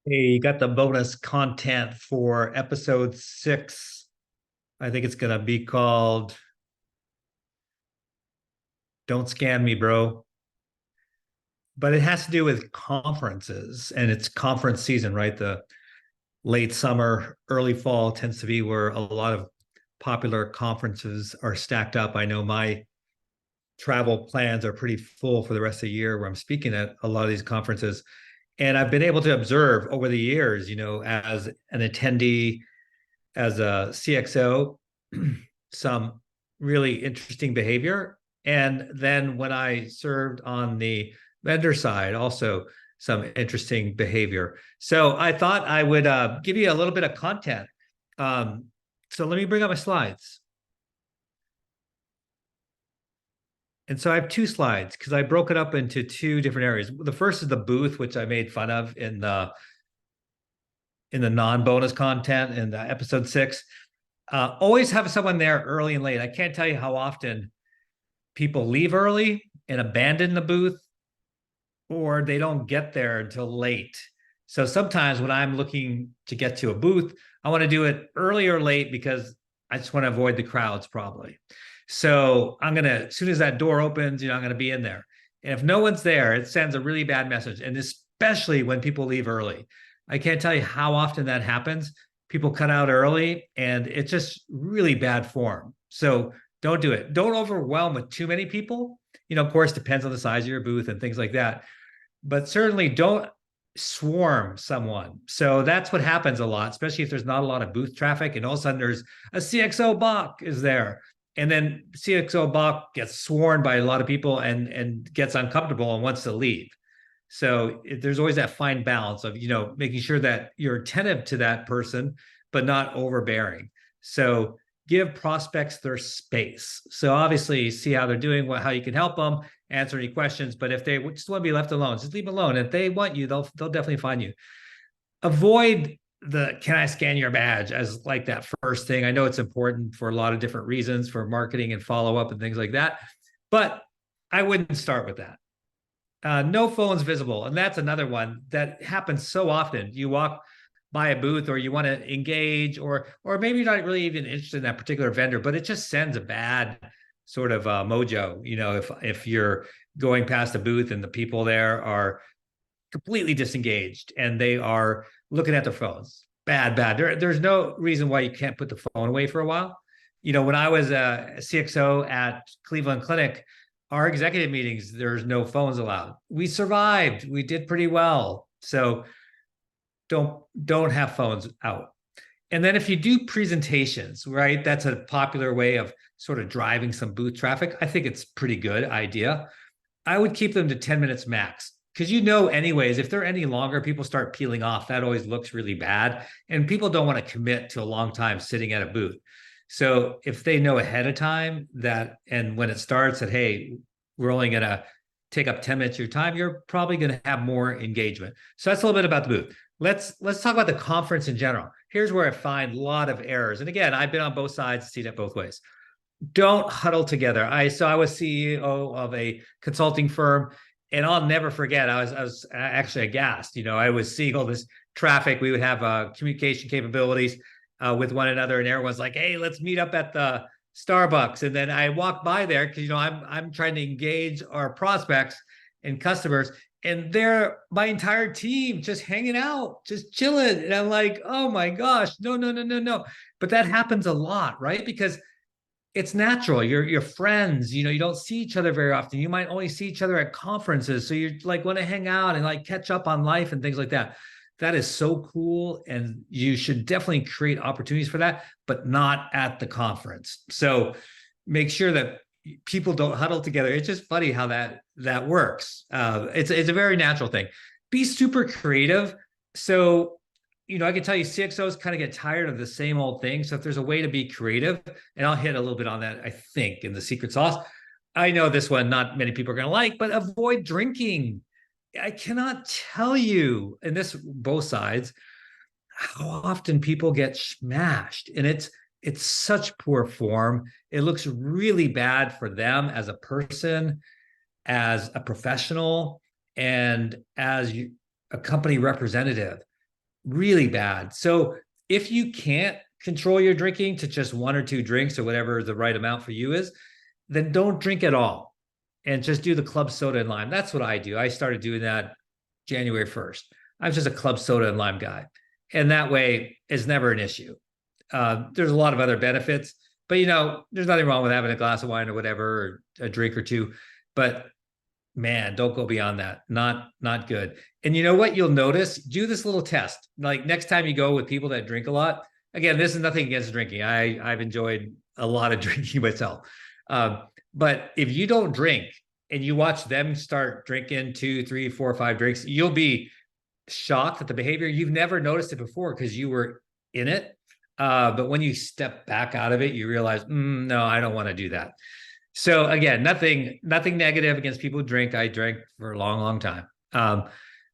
Hey, you got the bonus content for episode 6. I think it's gonna be called Don't Scan Me, Bro. But it has to do with conferences and it's conference season, right? The late summer, early fall tends to be where a lot of popular conferences are stacked up. I know my travel plans are pretty full for the rest of the year where I'm speaking at a lot of these conferences. And I've been able to observe over the years, as an attendee, as a CxO, some really interesting behavior. And then when I served on the vendor side, also some interesting behavior. So I thought I would give you a little bit of content. Um, so let me bring up my slides. And so I have two slides because I broke it up into two different areas. The first is the booth, which I made fun of in the non-bonus content in the episode 6. Always have someone there early and late. I can't tell you how often people leave early and abandon the booth, or they don't get there until late. So sometimes when I'm looking to get to a booth, I want to do it early or late because I just want to avoid the crowds probably. So as soon as that door opens, I'm going to be in there. And if no one's there, it sends a really bad message. And especially when people leave early. I can't tell you how often that happens. People cut out early and it's just really bad form. So don't do it. Don't overwhelm with too many people. Of course, depends on the size of your booth and things like that. But certainly don't swarm someone. So that's what happens a lot, especially if there's not a lot of booth traffic and all of a sudden there's a CxO Bach is there. And then CxO Bach gets sworn by a lot of people and gets uncomfortable and wants to leave. So there's always that fine balance of, making sure that you're attentive to that person, but not overbearing. So give prospects their space. So obviously see how they're doing, how you can help them, answer any questions. But if they just want to be left alone, just leave them alone. If they want you, they'll definitely find you. Avoid the "can I scan your badge" as like that first thing. I know it's important for a lot of different reasons for marketing and follow up and things like that, but I wouldn't start with that. No phones visible, and that's another one that happens so often. You walk by a booth, or you want to engage, or maybe you're not really even interested in that particular vendor, but it just sends a bad sort of mojo. If you're going past a booth and the people there are completely disengaged and they are looking at their phones. Bad. There's no reason why you can't put the phone away for a while. When I was a CxO at Cleveland Clinic, our executive meetings, there's no phones allowed. We survived. We did pretty well. So don't have phones out. And then if you do presentations, right, that's a popular way of sort of driving some booth traffic. I think it's pretty good idea. I would keep them to 10 minutes max because anyways, if they're any longer, people start peeling off. That always looks really bad. And people don't want to commit to a long time sitting at a booth. So if they know ahead of time that, and when it starts that, hey, we're only going to take up 10 minutes of your time, you're probably going to have more engagement. So that's a little bit about the booth. Let's talk about the conference in general. Here's where I find a lot of errors. And again, I've been on both sides, seen it both ways. Don't huddle together. I was CEO of a consulting firm, and I'll never forget. I was actually aghast. I was seeing all this traffic. We would have communication capabilities with one another, and everyone's like, "Hey, let's meet up at the Starbucks." And then I walk by there because I'm trying to engage our prospects and customers, and they're my entire team just hanging out, just chilling, and I'm like, "Oh my gosh, no, no, no, no, no!" But that happens a lot, right? Because it's natural. You're friends. You don't see each other very often. You might only see each other at conferences. So you like want to hang out and like catch up on life and things like that. That is so cool. And you should definitely create opportunities for that, but not at the conference. So make sure that people don't huddle together. It's just funny how that works. It's a very natural thing. Be super creative. So I can tell you CxOs kind of get tired of the same old thing. So if there's a way to be creative, and I'll hit a little bit on that, I think, in the secret sauce. I know this one not many people are going to like, but avoid drinking. I cannot tell you, and this both sides, how often people get smashed, and it's such poor form. It looks really bad for them as a person, as a professional, and as a company representative. really bad. So if you can't control your drinking to just one or two drinks or whatever the right amount for you is, then don't drink at all and just do the club soda and lime. That's what I do. I started doing that January 1st. I was just a club soda and lime guy. And that way it's never an issue. There's a lot of other benefits, but there's nothing wrong with having a glass of wine or whatever, or a drink or two. But man, don't go beyond that. Not good. And you know what? You'll notice, do this little test. Like next time you go with people that drink a lot, again, this is nothing against drinking. I've enjoyed a lot of drinking myself. But if you don't drink and you watch them start drinking 2, 3, 4, 5 drinks, you'll be shocked at the behavior. You've never noticed it before because you were in it. But when you step back out of it, you realize, no, I don't want to do that. So again, nothing negative against people who drink. I drank for a long time.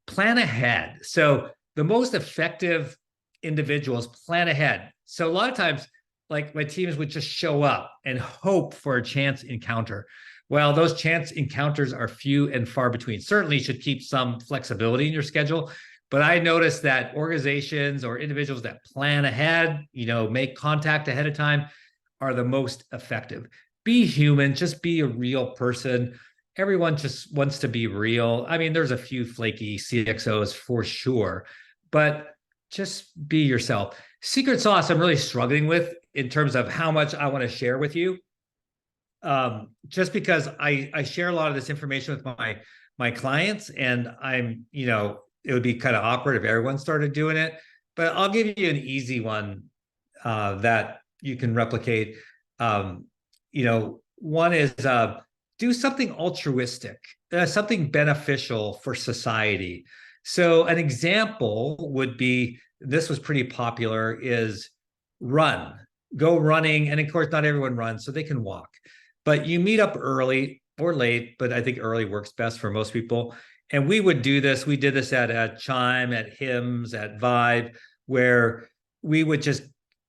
Plan ahead. So the most effective individuals plan ahead. So a lot of times, like my teams would just show up and hope for a chance encounter. Well, those chance encounters are few and far between. Certainly you should keep some flexibility in your schedule. But I noticed that organizations or individuals that plan ahead, make contact ahead of time, are the most effective. Be human, just be a real person. Everyone just wants to be real. I mean, there's a few flaky CxOs for sure, but just be yourself. Secret sauce I'm really struggling with in terms of how much I want to share with you. Just because I share a lot of this information with my clients, and it would be kind of awkward if everyone started doing it, but I'll give you an easy one that you can replicate. One is do something altruistic, something beneficial for society. So an example would be, this was pretty popular, is go running. And of course, not everyone runs, so they can walk. But you meet up early or late, but I think early works best for most people. And we would do this. We did this at Chime, at HIMSS, at Vibe, where we would just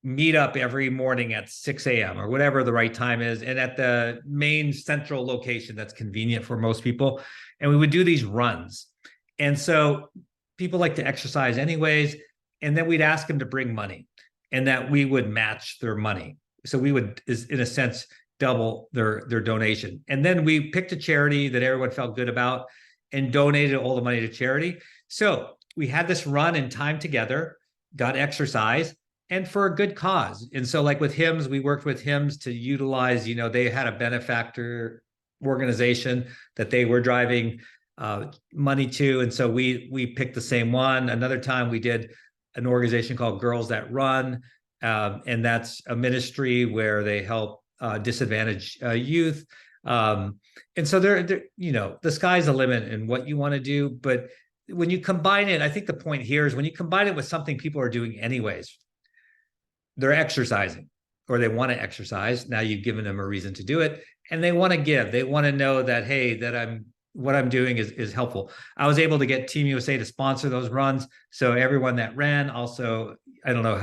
meet up every morning at 6 a.m. or whatever the right time is, and at the main central location that's convenient for most people. And we would do these runs. And so people like to exercise anyways. And then we'd ask them to bring money, and that we would match their money. So we would, in a sense, double their donation. And then we picked a charity that everyone felt good about and donated all the money to charity. So we had this run in time together, got exercise, and for a good cause. And so like with HIMSS, we worked with HIMSS to utilize, they had a benefactor organization that they were driving money to. And so we picked the same one. Another time we did an organization called Girls That Run. And that's a ministry where they help disadvantaged youth. And so the sky's the limit in what you want to do. But when you combine it, I think the point here is when you combine it with something people are doing anyways, they're exercising or they want to exercise. Now you've given them a reason to do it, and they want to give. They want to know that, hey, what I'm doing is helpful. I was able to get Team USA to sponsor those runs. So everyone that ran also, I don't know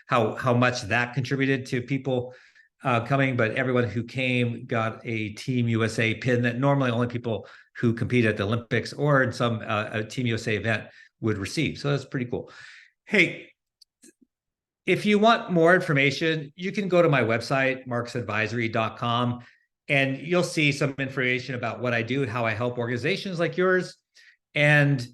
how much that contributed to people coming, but everyone who came got a Team USA pin that normally only people who compete at the Olympics or in some a Team USA event would receive. So that's pretty cool. Hey, if you want more information, you can go to my website, marksadvisory.com, and you'll see some information about what I do and how I help organizations like yours. And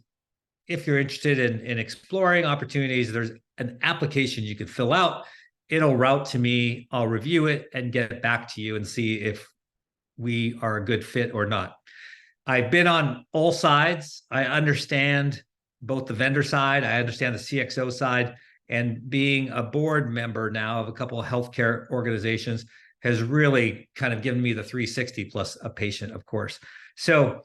if you're interested in exploring opportunities, there's an application you can fill out. It'll route to me. I'll review it and get back to you and see if we are a good fit or not. I've been on all sides. I understand both the vendor side, I understand the CxO side, and being a board member now of a couple of healthcare organizations has really kind of given me the 360 plus a patient, of course. So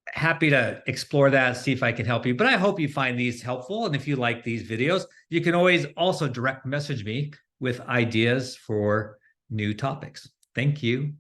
happy to explore that, see if I can help you. But I hope you find these helpful. And if you like these videos, you can always also direct message me with ideas for new topics. Thank you.